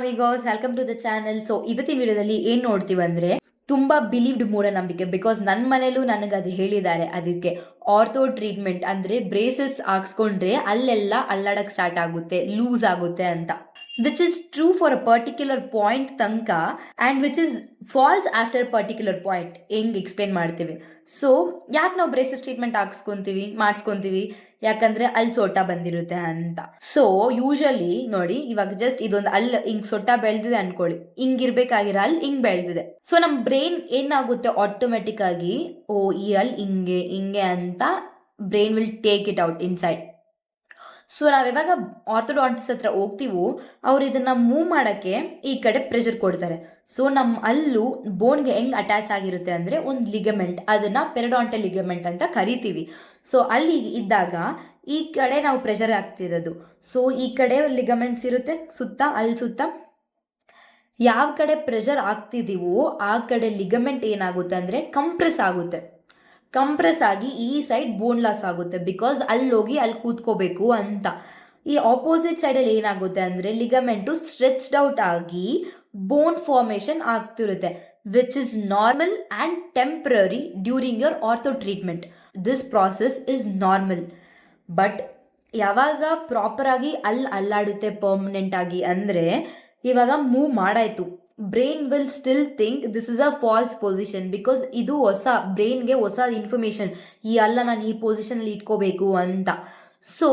ಅಮಿಗೋಸ್, welcome to the channel. So ಇವತ್ತಿನ ವಿಡಿಯೋದಲ್ಲಿ ಏನು ನೋಡ್ತೀವಿ ಅಂದರೆ ತುಂಬ ಬಿಲೀವ್ಡ್ ಮೂಢನಂಬಿಕೆ. ಬಿಕಾಸ್ ನನ್ನ ಮನೇಲೂ ನನಗೆ ಅದು ಹೇಳಿದ್ದಾರೆ. ಅದಕ್ಕೆ ಆರ್ಥೋ ಟ್ರೀಟ್ಮೆಂಟ್ ಅಂದರೆ ಬ್ರೇಸಸ್ ಹಾಕ್ಸ್ಕೊಂಡ್ರೆ ಅಲ್ಲೆಲ್ಲ ಅಲ್ಲಾಡಕ್ಕೆ ಸ್ಟಾರ್ಟ್ ಆಗುತ್ತೆ, ಲೂಸ್ ಆಗುತ್ತೆ ಅಂತ. Which is true for a particular point ತನಕ and which is false after particular point ಹೆಂಗೆ ಎಕ್ಸ್ಪ್ಲೇನ್ ಮಾಡ್ತೀವಿ. ಸೊ ಯಾಕೆ ನಾವು ಬ್ರೇಸಸ್ ಟ್ರೀಟ್ಮೆಂಟ್ ಮಾಡಿಸ್ಕೊತೀವಿ ಯಾಕಂದರೆ ಅಲ್ಲಿ ಸೊಟ್ಟ ಬಂದಿರುತ್ತೆ ಅಂತ. ಸೊ ಯೂಶಲಿ ನೋಡಿ, ಇವಾಗ ಜಸ್ಟ್ ಇದೊಂದು ಅಲ್ಲಿ ಹಿಂಗೆ ಸೊಟ್ಟ ಬೆಳೆದಿದೆ ಅನ್ಕೊಳ್ಳಿ, ಹಿಂಗಿರ್ಬೇಕಾಗಿರೋ ಅಲ್ಲಿ ಹಿಂಗೆ ಬೆಳೆದಿದೆ. ಸೊ ನಮ್ಮ ಬ್ರೈನ್ ಏನಾಗುತ್ತೆ, ಆಟೋಮೆಟಿಕ್ ಆಗಿ ಈ ಅಲ್ಲಿ ಹಿಂಗೆ ಅಂತ brain will take it out inside. So ನಾವು ಯಾವಾಗ ಆರ್ಥೋಡಾಂಟಿಸ್ಟ್ ಹತ್ರ ಹೋಗ್ತೀವೋ ಅವ್ರು ಇದನ್ನ ಮೂವ್ ಮಾಡೋಕ್ಕೆ ಈ ಕಡೆ ಪ್ರೆಷರ್ ಕೊಡ್ತಾರೆ. ಸೊ ನಮ್ಮ ಅಲ್ಲು ಬೋನ್ಗೆ ಹೆಂಗೆ ಅಟ್ಯಾಚ್ ಆಗಿರುತ್ತೆ ಅಂದರೆ ಒಂದು ಲಿಗಮೆಂಟ್, ಅದನ್ನು ಪೆರಡಾಂಟಲ್ ಲಿಗಮೆಂಟ್ ಅಂತ ಕರಿತೀವಿ. ಸೊ ಅಲ್ಲಿ ಇದ್ದಾಗ ಈ ಕಡೆ ನಾವು ಪ್ರೆಷರ್ ಆಗ್ತಿರೋದು. ಸೊ ಈ ಕಡೆ ಲಿಗಮೆಂಟ್ಸ್ ಇರುತ್ತೆ ಸುತ್ತ, ಅಲ್ಲಿ ಸುತ್ತ ಯಾವ ಕಡೆ ಪ್ರೆಷರ್ ಆಗ್ತಿದ್ದೀವೋ ಆ ಕಡೆ ಲಿಗಮೆಂಟ್ ಏನಾಗುತ್ತೆ ಅಂದರೆ ಕಂಪ್ರೆಸ್ ಆಗಿ ಈ ಸೈಡ್ ಬೋನ್ ಲಾಸ್ ಆಗುತ್ತೆ. ಬಿಕಾಸ್ ಅಲ್ಲಿ ಹೋಗಿ ಅಲ್ಲಿ ಕೂತ್ಕೋಬೇಕು ಅಂತ. ಈ ಆಪೋಸಿಟ್ ಸೈಡಲ್ಲಿ ಏನಾಗುತ್ತೆ ಅಂದರೆ ಲಿಗಮೆಂಟು ಸ್ಟ್ರೆಚ್ಡ್ ಔಟ್ ಆಗಿ ಬೋನ್ ಫಾರ್ಮೇಷನ್ ಆಗ್ತಿರುತ್ತೆ, which is normal and temporary during your ortho treatment. This process is normal. But ಯಾವಾಗ ಪ್ರಾಪರಾಗಿ ಅಲ್ಲಾಡುತ್ತೆ ಪರ್ಮನೆಂಟ್ ಆಗಿ ಅಂದರೆ ಇವಾಗ ಮೂವ್ ಮಾಡಾಯಿತು, brain will still think this is a false position. Because ಇದು ಬ್ರೈನ್ಗೆ ಹೊಸ ಇನ್ಫಾರ್ಮೇಷನ್, ನಾನು ಈ ಪೊಸಿಷನಲ್ಲಿ ಇಟ್ಕೋಬೇಕು ಅಂತ. ಸೊ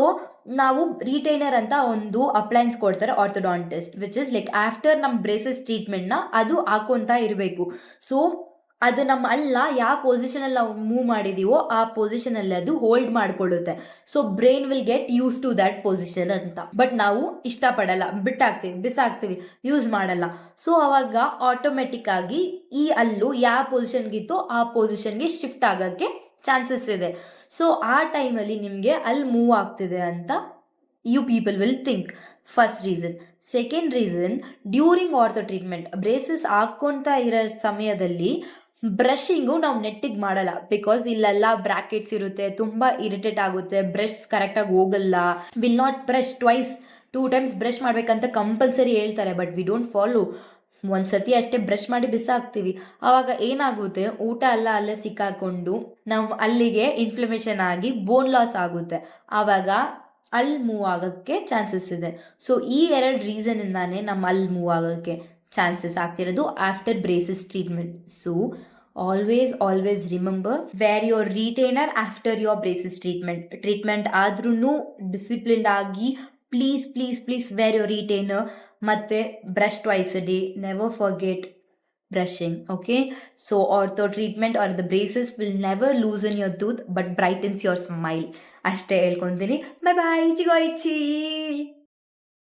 ನಾವು ರಿಟೈನರ್ ಅಂತ ಒಂದು ಅಪ್ಲೈನ್ಸ್ ಕೊಡ್ತಾರೆ orthodontist, which is like after ನಮ್ಮ ಬ್ರೇಸಸ್ ಟ್ರೀಟ್ಮೆಂಟ್ನ ಅದು ಹಾಕೊತಾ ಇರಬೇಕು. ಸೊ ಅದು ನಮ್ಮ ಯಾವ ಪೊಸಿಷನಲ್ಲಿ ನಾವು ಮೂವ್ ಮಾಡಿದೀವೋ ಆ ಪೊಸಿಷನಲ್ಲಿ ಅದು ಹೋಲ್ಡ್ ಮಾಡಿಕೊಳ್ಳುತ್ತೆ. So brain will get use to that position ಅಂತ. ಬಟ್ ನಾವು ಇಷ್ಟಪಡಲ್ಲ, ಬಿಸಾಕ್ತೀವಿ, ಯೂಸ್ ಮಾಡಲ್ಲ. ಸೊ ಅವಾಗ ಆಟೋಮೆಟಿಕ್ ಆಗಿ ಈ ಯಾವ ಪೊಸಿಷನ್ಗಿತ್ತೋ ಆ ಪೊಸಿಷನ್ಗೆ ಶಿಫ್ಟ್ ಆಗೋಕ್ಕೆ ಚಾನ್ಸಸ್ ಇದೆ. ಸೊ ಆ ಟೈಮಲ್ಲಿ ನಿಮಗೆ ಅಲ್ಲಿ ಮೂವ್ ಆಗ್ತಿದೆ ಅಂತ you people will think. First reason. Second reason, during ortho treatment braces ಹಾಕ್ಕೊಳ್ತಾ ಇರೋ ಸಮಯದಲ್ಲಿ ಬ್ರಷಿಂಗು ನಾವು ನೆಟ್ಟಿಗೆ ಮಾಡಲ್ಲ. ಬಿಕಾಸ್ ಇಲ್ಲೆಲ್ಲ ಬ್ರಾಕೆಟ್ಸ್ ಇರುತ್ತೆ, ತುಂಬ ಇರಿಟೇಟ್ ಆಗುತ್ತೆ, ಬ್ರಷ್ ಕರೆಕ್ಟಾಗಿ ಹೋಗಲ್ಲ. Will not brush twice, 2 times brush ಮಾಡಬೇಕಂತ ಕಂಪಲ್ಸರಿ ಹೇಳ್ತಾರೆ. But we don't follow. ಒಂದು ಸತಿ ಅಷ್ಟೇ ಬ್ರಷ್ ಮಾಡಿ ಬಿಸಾಕ್ತೀವಿ. ಆವಾಗ ಏನಾಗುತ್ತೆ, ಊಟ ಅಲ್ಲೇ ಸಿಕ್ಕಾಕೊಂಡು ನಾವು ಅಲ್ಲಿಗೆ ಇನ್ಫ್ಲಮೇಷನ್ ಆಗಿ ಬೋನ್ ಲಾಸ್ ಆಗುತ್ತೆ. ಆವಾಗ ಅಲ್ಲಿ ಮೂವ್ ಆಗೋಕ್ಕೆ ಚಾನ್ಸಸ್ ಇದೆ. ಸೊ ಈ 2 ರೀಸನಿಂದಾನೇ ನಮ್ಮ ಮೂವ್ ಆಗೋಕ್ಕೆ ಚಾನ್ಸಸ್ ಆಗ್ತಿರೋದು after braces treatment. So always remember, wear your retainer after your braces treatment ಆದ್ರೂ ಡಿಸಿಪ್ಲಿನ್ಡ್ ಆಗಿ ಪ್ಲೀಸ್ wear your retainer. ಮತ್ತೆ brush twice a day, never forget brushing. Okay, so ortho treatment or the braces will never loosen your tooth but brightens your smile. ಅಷ್ಟೇ ಹೇಳ್ಕೊಂತೀನಿ. bye ಚಿಗೋಯ್ಚಿ.